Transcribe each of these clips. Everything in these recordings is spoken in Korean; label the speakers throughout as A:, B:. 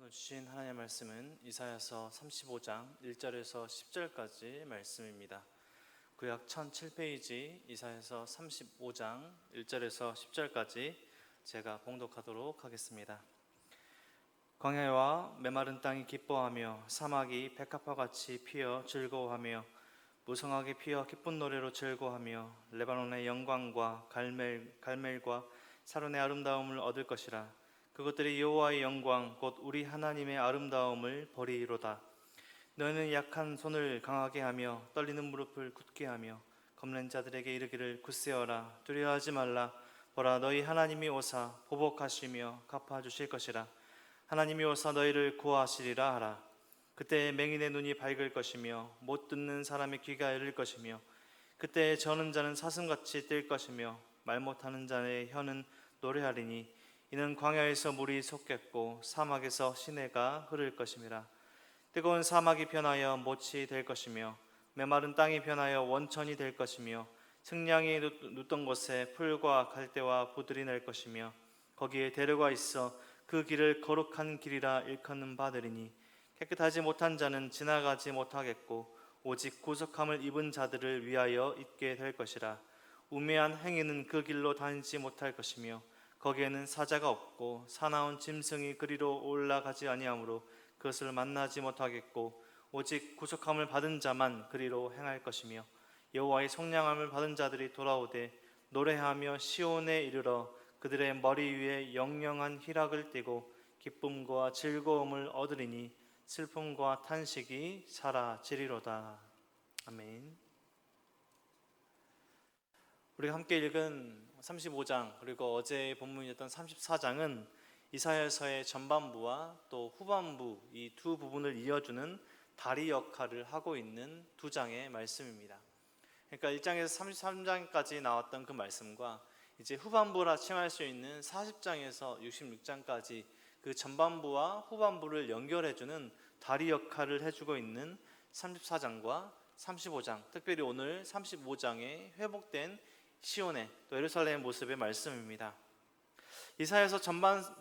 A: 오늘 주신 하나님의 말씀은 이사야서 35장 1절에서 10절까지 말씀입니다. 구약 1007페이지 이사야서 35장 1절에서 10절까지 제가 봉독하도록 하겠습니다. 광야와 메마른 땅이 기뻐하며 사막이 백합화같이 피어 즐거워하며 무성하게 피어 기쁜 노래로 즐거워하며 레바논의 영광과 갈멜과 사론의 아름다움을 얻을 것이라. 그것들이 여호와의 영광 곧 우리 하나님의 아름다움을 버리리로다. 너희는 약한 손을 강하게 하며 떨리는 무릎을 굳게 하며 겁낸 자들에게 이르기를 굳세어라, 두려워하지 말라. 보라, 너희 하나님이 오사 보복하시며 갚아주실 것이라. 하나님이 오사 너희를 구하시리라 하라. 그때 맹인의 눈이 밝을 것이며 못 듣는 사람의 귀가 열릴 것이며 그때 저는 자는 사슴같이 뛸 것이며 말 못하는 자의 혀는 노래하리니 이는 광야에서 물이 솟겠고 사막에서 시내가 흐를 것임이라. 뜨거운 사막이 변하여 못이 될 것이며 메마른 땅이 변하여 원천이 될 것이며 승량이 눕던 곳에 풀과 갈대와 부들이 날 것이며 거기에 대로가 있어 그 길을 거룩한 길이라 일컫는 바되리니 깨끗하지 못한 자는 지나가지 못하겠고 오직 구속함을 입은 자들을 위하여 있게 될 것이라. 우매한 행위는 그 길로 다니지 못할 것이며 거기에는 사자가 없고 사나운 짐승이 그리로 올라가지 아니하므로 그것을 만나지 못하겠고 오직 구속함을 받은 자만 그리로 행할 것이며 여호와의 속량함을 받은 자들이 돌아오되 노래하며 시온에 이르러 그들의 머리 위에 영영한 희락을 띠고 기쁨과 즐거움을 얻으리니 슬픔과 탄식이 사라지리로다. 아멘. 우리가 함께 읽은 35장 그리고 어제의 본문이었던 34장은 이사야서의 전반부와 또 후반부 이 두 부분을 이어주는 다리 역할을 하고 있는 두 장의 말씀입니다. 그러니까 1장에서 33장까지 나왔던 그 말씀과 이제 후반부라 칭할 수 있는 40장에서 66장까지 그 전반부와 후반부를 연결해주는 다리 역할을 해주고 있는 34장과 35장, 특별히 오늘 35장의 회복된 시온의 또 예루살렘의 모습의 말씀입니다. 이사야서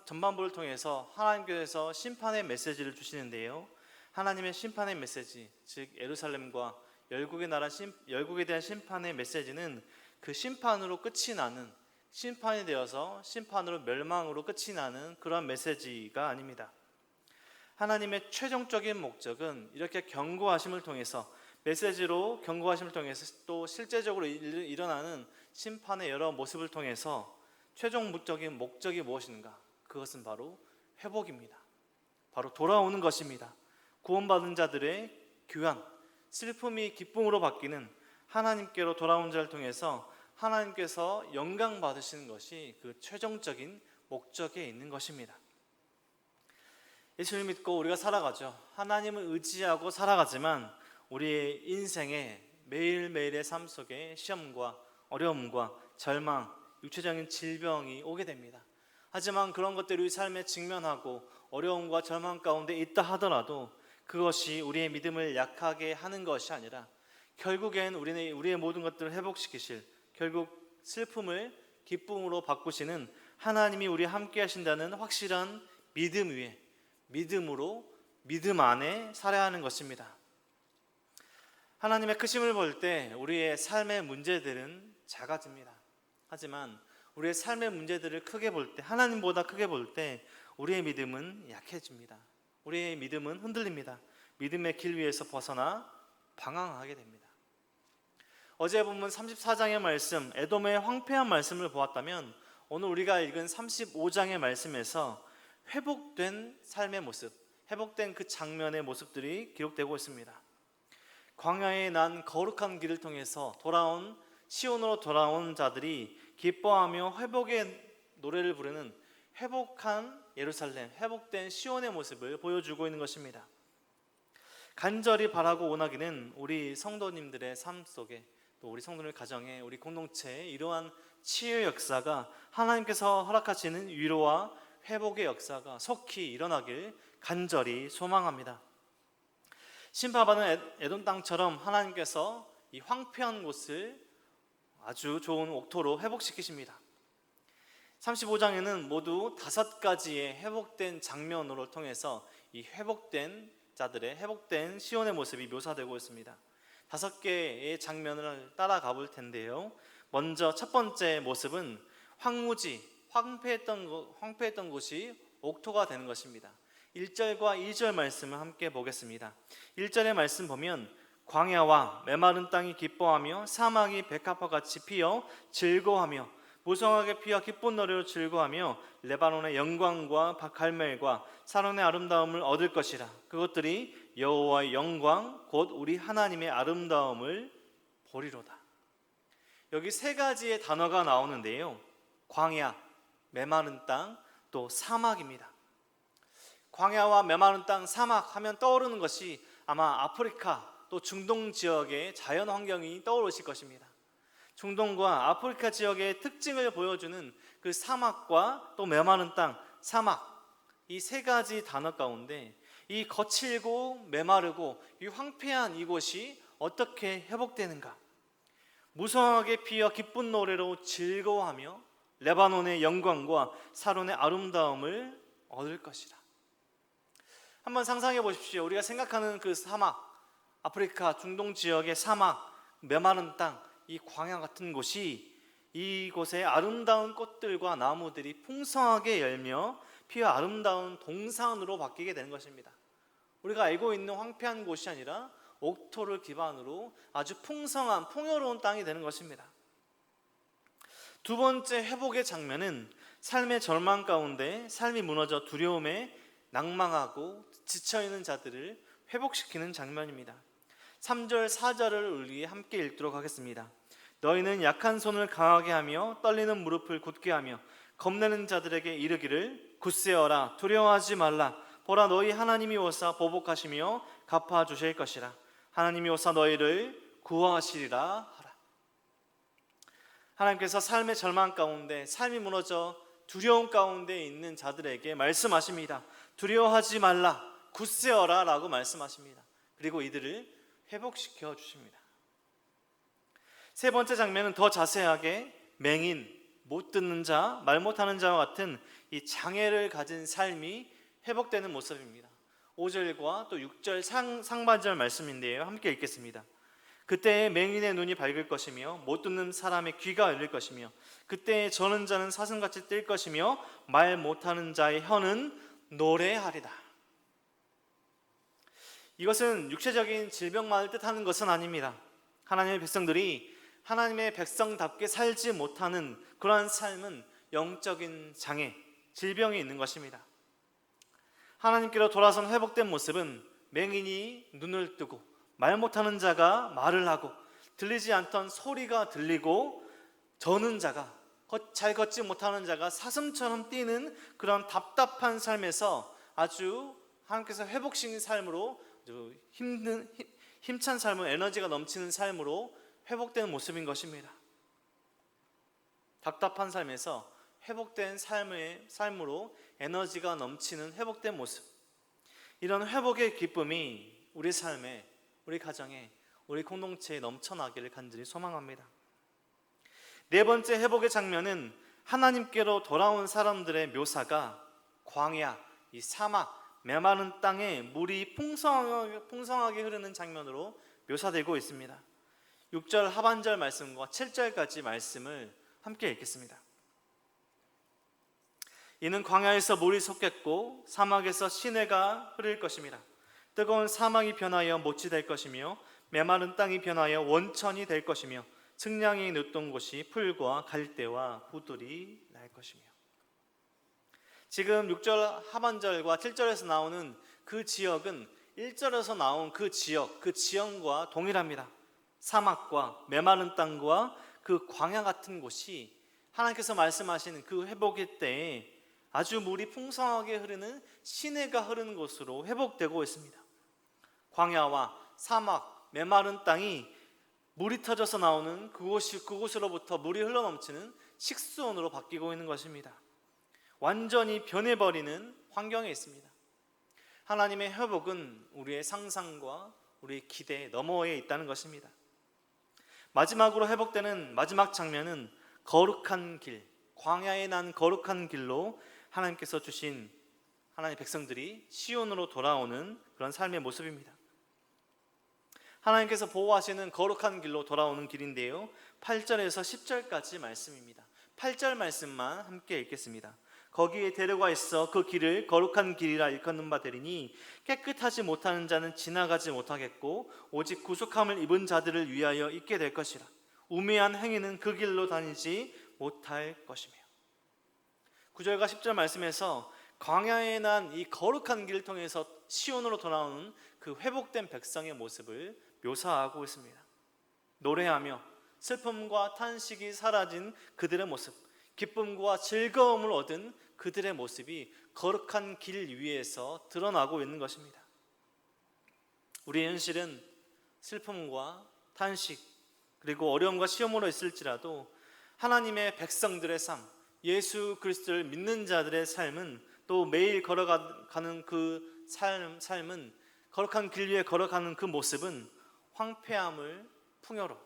A: 전반부를 통해서 하나님께서 심판의 메시지를 주시는데요, 하나님의 심판의 메시지, 즉 예루살렘과 열국에 대한 심판의 메시지는 그 심판으로 끝이 나는, 심판이 되어서 심판으로 멸망으로 끝이 나는 그런 메시지가 아닙니다. 하나님의 최종적인 목적은 이렇게 경고하심을 통해서, 메시지로 경고하심을 통해서 또 실제적으로 일어나는 심판의 여러 모습을 통해서 최종적인 목적이 무엇인가? 그것은 바로 회복입니다. 바로 돌아오는 것입니다. 구원받은 자들의 귀환, 슬픔이 기쁨으로 바뀌는 하나님께로 돌아온 자를 통해서 하나님께서 영광 받으시는 것이 그 최종적인 목적에 있는 것입니다. 예수를 믿고 우리가 살아가죠. 하나님을 의지하고 살아가지만 우리의 인생에 매일매일의 삶 속에 시험과 어려움과 절망, 육체적인 질병이 오게 됩니다. 하지만 그런 것들이 우리 삶에 직면하고 어려움과 절망 가운데 있다 하더라도 그것이 우리의 믿음을 약하게 하는 것이 아니라 결국엔 우리의 모든 것들을 회복시키실, 결국 슬픔을 기쁨으로 바꾸시는 하나님이 우리와 함께 하신다는 확실한 믿음 위에, 믿음으로, 믿음 안에 살아야 하는 것입니다. 하나님의 크심을 볼 때 우리의 삶의 문제들은 작아집니다. 하지만 우리의 삶의 문제들을 크게 볼 때, 하나님보다 크게 볼 때 우리의 믿음은 약해집니다. 우리의 믿음은 흔들립니다. 믿음의 길 위에서 벗어나 방황하게 됩니다. 어제 본문 34장의 말씀, 에돔의 황폐한 말씀을 보았다면 오늘 우리가 읽은 35장의 말씀에서 회복된 삶의 모습, 회복된 그 장면의 모습들이 기록되고 있습니다. 광야에 난 거룩한 길을 통해서 시온으로 돌아온 자들이 기뻐하며 회복의 노래를 부르는 회복한 예루살렘, 회복된 시온의 모습을 보여주고 있는 것입니다. 간절히 바라고 원하기는 우리 성도님들의 삶 속에, 또 우리 성도들 가정에, 우리 공동체에 이러한 치유의 역사가, 하나님께서 허락하시는 위로와 회복의 역사가 속히 일어나길 간절히 소망합니다. 심판받은 에돔 땅처럼 하나님께서 이 황폐한 곳을 아주 좋은 옥토로 회복시키십니다.
B: 35장에는 모두 5가지의 회복된 장면으로 통해서 이 회복된 자들의 회복된 시온의 모습이 묘사되고 있습니다. 5개의 장면을 따라가 볼 텐데요. 먼저 첫 번째 모습은 황무지, 황폐했던 곳이 옥토가 되는 것입니다. 1절과 2절 말씀을 함께 보겠습니다. 1절의 말씀 보면 광야와 메마른 땅이 기뻐하며 사막이 백합화 같이 피어 즐거워하며 무성하게 피어 기쁜 노래로 즐거워하며 레바논의 영광과 갈멜과 사론의 아름다움을 얻을 것이라. 그것들이 여호와의 영광 곧 우리 하나님의 아름다움을 보리로다. 여기 3가지의 단어가 나오는데요. 광야, 메마른 땅, 또 사막입니다. 광야와 메마른 땅, 사막 하면 떠오르는 것이 아마 아프리카 또 중동 지역의 자연 환경이 떠오르실 것입니다. 중동과 아프리카 지역의 특징을 보여주는 그 사막과 또 메마른 땅, 사막, 이 3가지 단어 가운데 이 거칠고 메마르고 이 황폐한 이곳이 어떻게 회복되는가? 무성하게 피어 기쁜 노래로 즐거워하며 레바논의 영광과 사론의 아름다움을 얻을 것이라. 한번 상상해 보십시오. 우리가 생각하는 그 사막, 아프리카 중동 지역의 사막, 메마른 땅, 이 광야 같은 곳이 이곳에 아름다운 꽃들과 나무들이 풍성하게 열며 피어 아름다운 동산으로 바뀌게 되는 것입니다. 우리가 알고 있는 황폐한 곳이 아니라 옥토를 기반으로 아주 풍성한 풍요로운 땅이 되는 것입니다. 두 번째 회복의 장면은 삶의 절망 가운데 삶이 무너져 두려움에 낭망하고 지쳐있는 자들을 회복시키는 장면입니다. 3절, 4절을 우리 함께 읽도록 하겠습니다. 너희는 약한 손을 강하게 하며 떨리는 무릎을 굳게 하며 겁내는 자들에게 이르기를 굳세어라 두려워하지 말라 보라 너희 하나님이 오사 보복하시며 갚아주실 것이라 하나님이 오사 너희를 구하시리라 하라. 하나님께서 삶의 절망 가운데 삶이 무너져 두려움 가운데 있는 자들에게 말씀하십니다. 두려워하지 말라 굳세어라 라고 말씀하십니다. 그리고 이들을 회복시켜 주십니다. 세 번째 장면은 더 자세하게 맹인, 못 듣는 자, 말 못하는 자와 같은 이 장애를 가진 삶이 회복되는 모습입니다. 5절과 또 6절 상반절 말씀인데요. 함께 읽겠습니다. 그때에 맹인의 눈이 밝을 것이며 못 듣는 사람의 귀가 열릴 것이며 그때에 저는 자는 사슴같이 뛸 것이며 말 못하는 자의 혀는 노래하리다. 이것은 육체적인 질병만을 뜻하는 것은 아닙니다. 하나님의 백성들이 하나님의 백성답게 살지 못하는 그러한 삶은 영적인 장애, 질병이 있는 것입니다. 하나님께로 돌아선 회복된 모습은 맹인이 눈을 뜨고 말 못하는 자가 말을 하고 들리지 않던 소리가 들리고 저는 자가 잘 걷지 못하는 자가 사슴처럼 뛰는 그런 답답한 삶에서 아주 하나님께서 회복시킨 삶으로 힘찬 삶을 에너지가 넘치는 삶으로 회복되는 모습인 것입니다. 답답한 삶에서 회복된 삶으로 에너지가 넘치는 회복된 모습. 이런 회복의 기쁨이 우리 삶에, 우리 가정에, 우리 공동체에 넘쳐나기를 간절히 소망합니다. 네 번째 회복의 장면은 하나님께로 돌아온 사람들의 묘사가 광야, 이 사막, 메마른 땅에 물이 풍성하게 흐르는 장면으로 묘사되고 있습니다. 6절 하반절 말씀과 7절까지 말씀을 함께 읽겠습니다. 이는 광야에서 물이 솟겠고 사막에서 시내가 흐를 것임이라. 뜨거운 사막이 변하여 못이 될 것이며 메마른 땅이 변하여 원천이 될 것이며 측량이 눕던 곳이 풀과 갈대와 부들이 날 것이며. 지금 6절 하반절과 7절에서 나오는 그 지역은 1절에서 나온 그 지역, 그 지형과 동일합니다. 사막과 메마른 땅과 그 광야 같은 곳이 하나님께서 말씀하시는 그 회복의 때에 아주 물이 풍성하게 흐르는 시내가 흐르는 곳으로 회복되고 있습니다. 광야와 사막, 메마른 땅이 물이 터져서 나오는 그곳으로부터 물이 흘러넘치는 식수원으로 바뀌고 있는 것입니다. 완전히 변해버리는 환경에 있습니다. 하나님의 회복은 우리의 상상과 우리의 기대 너머에 있다는 것입니다. 마지막으로 회복되는 마지막 장면은 거룩한 길, 광야에 난 거룩한 길로 하나님께서 주신 하나님의 백성들이 시온으로 돌아오는 그런 삶의 모습입니다. 하나님께서 보호하시는 거룩한 길로 돌아오는 길인데요, 8절에서 10절까지 말씀입니다. 8절 말씀만 함께 읽겠습니다. 거기에 데려가 있어 그 길을 거룩한 길이라 일컫는 바 되리니 깨끗하지 못하는 자는 지나가지 못하겠고 오직 구속함을 입은 자들을 위하여 있게 될 것이라. 우매한 행위는 그 길로 다니지 못할 것이며. 9절과 10절 말씀에서 광야에 난 이 거룩한 길을 통해서 시온으로 돌아오는 그 회복된 백성의 모습을 묘사하고 있습니다. 노래하며 슬픔과 탄식이 사라진 그들의 모습, 기쁨과 즐거움을 얻은 그들의 모습이 거룩한 길 위에서 드러나고 있는 것입니다. 우리의 현실은 슬픔과 탄식 그리고 어려움과 시험으로 있을지라도 하나님의 백성들의 삶, 예수 그리스도를 믿는 자들의 삶은 또 매일 걸어가는 그 삶은 거룩한 길 위에 걸어가는 그 모습은 황폐함을 풍요로,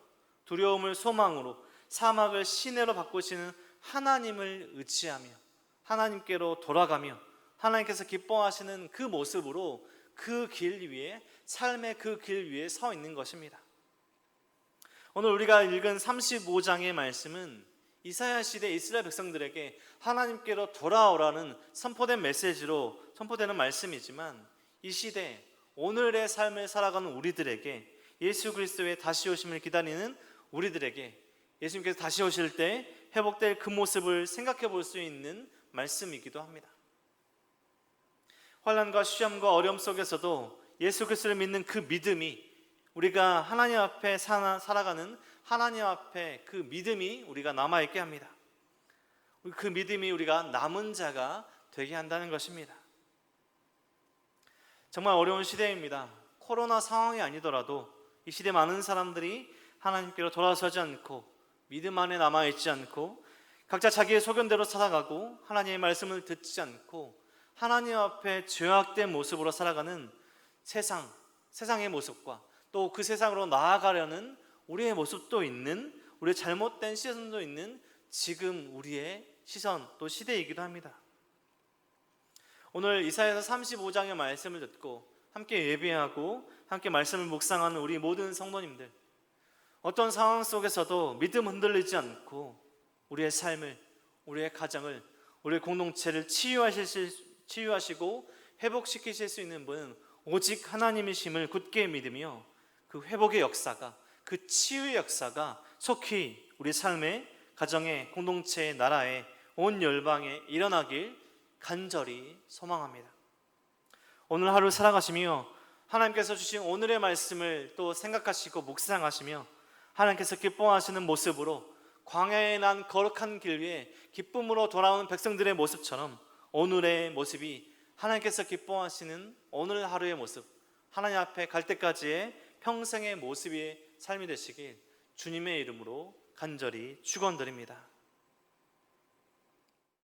B: 두려움을 소망으로, 사막을 시내로 바꾸시는 하나님을 의지하며 하나님께로 돌아가며 하나님께서 기뻐하시는 그 모습으로 그 길 위에, 삶의 그 길 위에 서 있는 것입니다. 오늘 우리가 읽은 35장의 말씀은 이사야 시대 이스라엘 백성들에게 하나님께로 돌아오라는 선포된 메시지로 선포되는 말씀이지만, 이 시대 오늘의 삶을 살아가는 우리들에게, 예수 그리스도의 다시 오심을 기다리는 우리들에게 예수님께서 다시 오실 때 회복될 그 모습을 생각해 볼 수 있는 말씀이기도 합니다. 환난과 시험과 어려움 속에서도 예수 그리스도를 믿는 그 믿음이, 우리가 하나님 앞에 살아가는 하나님 앞에 그 믿음이 우리가 남아있게 합니다. 그 믿음이 우리가 남은 자가 되게 한다는 것입니다. 정말 어려운 시대입니다. 코로나 상황이 아니더라도 이 시대 많은 사람들이 하나님께로 돌아서지 않고 믿음 안에 남아있지 않고 각자 자기의 소견대로 살아가고 하나님의 말씀을 듣지 않고 하나님 앞에 죄악된 모습으로 살아가는 세상의 모습과 또 그 세상으로 나아가려는 우리의 모습도 있는, 우리의 잘못된 시선도 있는 지금 우리의 시선 또 시대이기도 합니다. 오늘 이사야서 35장의 말씀을 듣고 함께 예배하고 함께 말씀을 묵상하는 우리 모든 성도님들, 어떤 상황 속에서도 믿음 흔들리지 않고 우리의 삶을, 우리의 가정을, 우리의 공동체를 치유하시고 회복시키실 수 있는 분은 오직 하나님이심을 굳게 믿으며 그 회복의 역사가, 그 치유의 역사가 속히 우리 삶의, 가정의, 공동체의, 나라의, 온 열방에 일어나길 간절히 소망합니다. 오늘 하루 살아가시며 하나님께서 주신 오늘의 말씀을 또 생각하시고 묵상하시며 하나님께서 기뻐하시는 모습으로 광야에 난 거룩한 길 위에 기쁨으로 돌아오는 백성들의 모습처럼 오늘의 모습이 하나님께서 기뻐하시는 오늘 하루의 모습, 하나님 앞에 갈 때까지의 평생의 모습의 삶이 되시길 주님의 이름으로 간절히 축원드립니다.